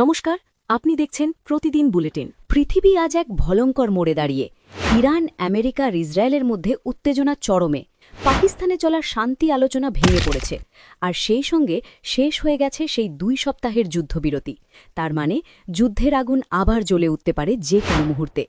নমস্কার, আপনি দেখছেন প্রতিদিন বুলেটিন। পৃথিবী আজ এক ভয়ঙ্কর মোড়ে দাঁড়িয়ে। ইরান, আমেরিকা আর ইসরায়েলের মধ্যে উত্তেজনা চরমে। পাকিস্তানে চলা শান্তি আলোচনা ভেঙে পড়েছে, আর সেই সঙ্গে শেষ হয়ে গেছে সেই 2 সপ্তাহের যুদ্ধবিরতি। তার মানে যুদ্ধের আগুন আবার জ্বলে উঠতে পারে যে কোনো মুহূর্তে।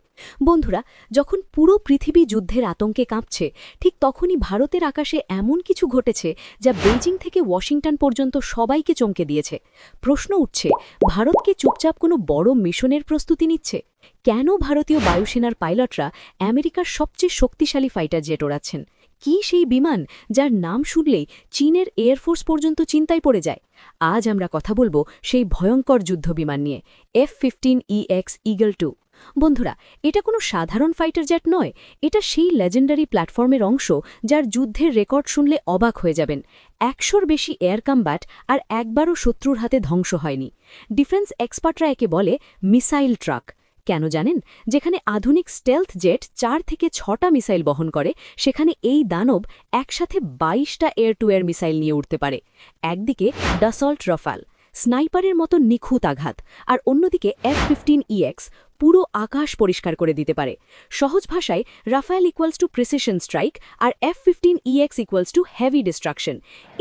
বন্ধুরা, যখন পুরো পৃথিবী যুদ্ধের আতঙ্কে কাঁপছে, ঠিক তখনই ভারতের আকাশে এমন কিছু ঘটেছে যা বেইজিং থেকে ওয়াশিংটন পর্যন্ত সবাইকে চমকে দিয়েছে। প্রশ্ন উঠছে, ভারত কি চুপচাপ কোনো বড় মিশনের প্রস্তুতি নিচ্ছে? কেন ভারতীয় বায়ুসেনার পাইলটরা আমেরিকার সবচেয়ে শক্তিশালী ফাইটার জেট ওড়াচ্ছেন? কি সেই বিমান যার নাম শুনলেই চীনের এয়ারফোর্স পর্যন্ত চিন্তায় পড়ে যায়? আজ আমরা কথা বলবো সেই ভয়ঙ্কর যুদ্ধবিমান নিয়ে, F-15EX ইগল 2। বন্ধুরা, এটা কোনো সাধারণ ফাইটার জেট নয়, এটা সেই লেজেন্ডারি প্ল্যাটফর্মের অংশ যার যুদ্ধের রেকর্ড শুনলে অবাক হয়ে যাবেন। 100-র বেশি এয়ার কম্ব্যাট, আর একবারও শত্রুর হাতে ধ্বংস হয়নি। ডিফেন্স এক্সপার্টরা একে বলে মিসাইল ট্রাক। কেন জানেন? যেখানে আধুনিক স্টেলথ জেট 4 থেকে 6টা মিসাইল বহন করে, সেখানে এই দানব একসাথে 22টা এয়ার টু এয়ার মিসাইল নিয়ে উঠতে পারে। একদিকে ডাসল্ট রাফাল, স্নাইপারের মতো নিখুঁত আঘাত, আর অন্যদিকে F-15EX পুরো আকাশ পরিষ্কার করে দিতে পারে। সহজ ভাষায়, Rafale equals to precision strike, আর F-15EX equals to heavy destruction.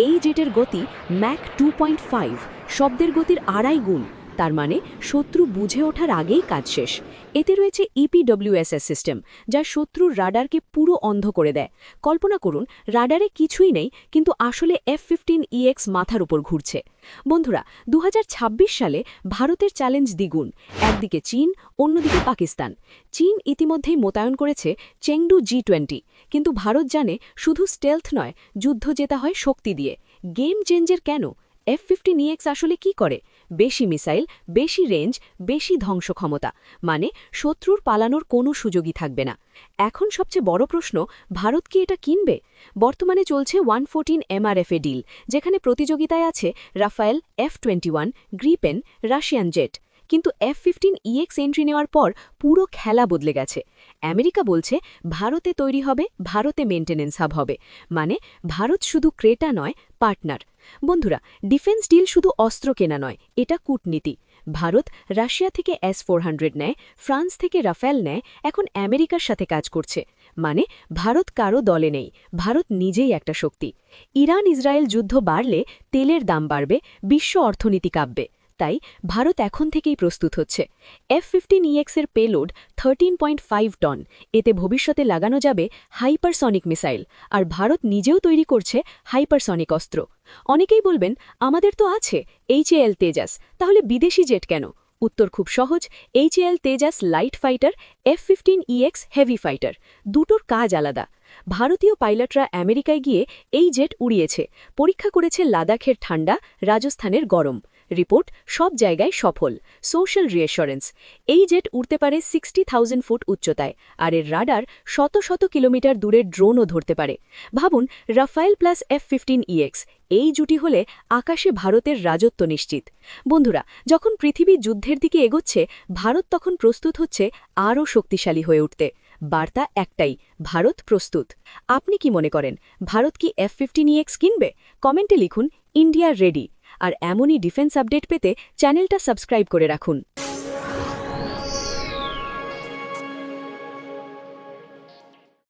এই জেটের গতি ম্যাক 2.5, শব্দের গতির 2.5 গুণ। তার মানে শত্রু বুঝে ওঠার আগেই কাজ শেষ। এতে রয়েছে EPWSS সিস্টেম, যা শত্রুর রাডারকে পুরো অন্ধ করে দেয়। কল্পনা করুন, রাডারে কিছুই নেই, কিন্তু আসলে F-15EX মাথার উপর ঘুরছে। বন্ধুরা, 2026 সালে ভারতের চ্যালেঞ্জ দ্বিগুণ। একদিকে চীন, অন্যদিকে পাকিস্তান। চীন ইতিমধ্যেই মোতায়েন করেছে চেংডু G20, কিন্তু ভারত জানে শুধু স্টেলথ নয়, যুদ্ধ জেতা হয় শক্তি দিয়ে। গেম চেঞ্জের কেন? F-15EX আসলে কি করে? বেশি মিসাইল, বেশি রেঞ্জ, বেশি ধ্বংস ক্ষমতা, মানে শত্রুর পালানোর কোনো সুযোগই থাকবে না। এখন সবচেয়ে বড় প্রশ্ন, ভারত কি এটা কিনবে? বর্তমানে চলছে 114 MRFA ডিল, যেখানে প্রতিযোগিতায় আছে Rafael, F-21, Gripen, Russian jet. কিন্তু F-15EX এন্ট্রি নেওয়ার পর পুরো খেলা বদলে গেছে। আমেরিকা বলছে ভারতে তৈরি হবে, ভারতে মেইনটেনেন্স হাব হবে, মানে ভারত শুধু ক্রেতা নয়, পার্টনার। বন্ধুরা, ডিফেন্স ডিল শুধু অস্ত্র কেনা নয়, এটা কূটনীতি। ভারত রাশিয়া থেকে S-400 নেয়, ফ্রান্স থেকে রাফেল নেয়, এখন আমেরিকার সাথে কাজ করছে। মানে ভারত কারো দলে নেই, ভারত নিজেই একটা শক্তি। ইরান ইসরায়েল যুদ্ধ বাড়লে তেলের দাম বাড়বে, বিশ্ব অর্থনীতি কাঁপবে। তাই ভারত এখন থেকেই প্রস্তুত হচ্ছে। F-15EX এর পেলোড 13.5 টন। এতে ভবিষ্যতে লাগানো যাবে হাইপারসনিক মিসাইল, আর ভারত নিজেও তৈরি করছে হাইপারসনিক অস্ত্র। অনেকেই বলবেন, আমাদের তো আছে HAL তেজাস, তাহলে বিদেশি জেট কেন? উত্তর খুব সহজ, HAL Tejas light fighter, F-15EX heavy fighter, দুটোর কাজ আলাদা। ভারতীয় পাইলটরা আমেরিকায় গিয়ে এই জেট উড়িয়েছে, পরীক্ষা করেছে লাদাখের ঠান্ডা, রাজস্থানের গরম। রিপোর্ট সব জায়গায় সফল। সোশ্যাল রিঅ্যাসুরেন্স, এই জেট উড়তে পারে 60,000 ফুট উচ্চতায়, আর এর রাডার শত শত কিলোমিটার দূরের ড্রোনও ধরতে পারে। ভাবুন, রাফায়েল প্লাস F-15EX, এই জুটি হলে আকাশে ভারতের রাজত্ব নিশ্চিত। বন্ধুরা, যখন পৃথিবী যুদ্ধের দিকে এগোচ্ছে, ভারত তখন প্রস্তুত হচ্ছে আরও শক্তিশালী হয়ে উঠতে। বার্তা একটাই, ভারত প্রস্তুত। আপনি কি মনে করেন, ভারত কি F-15EX কিনবে? কমেন্টে লিখুন, ইন্ডিয়া রেডি। আর এমনই ডিফেন্স আপডেট পেতে চ্যানেলটা সাবস্ক্রাইব করে রাখুন।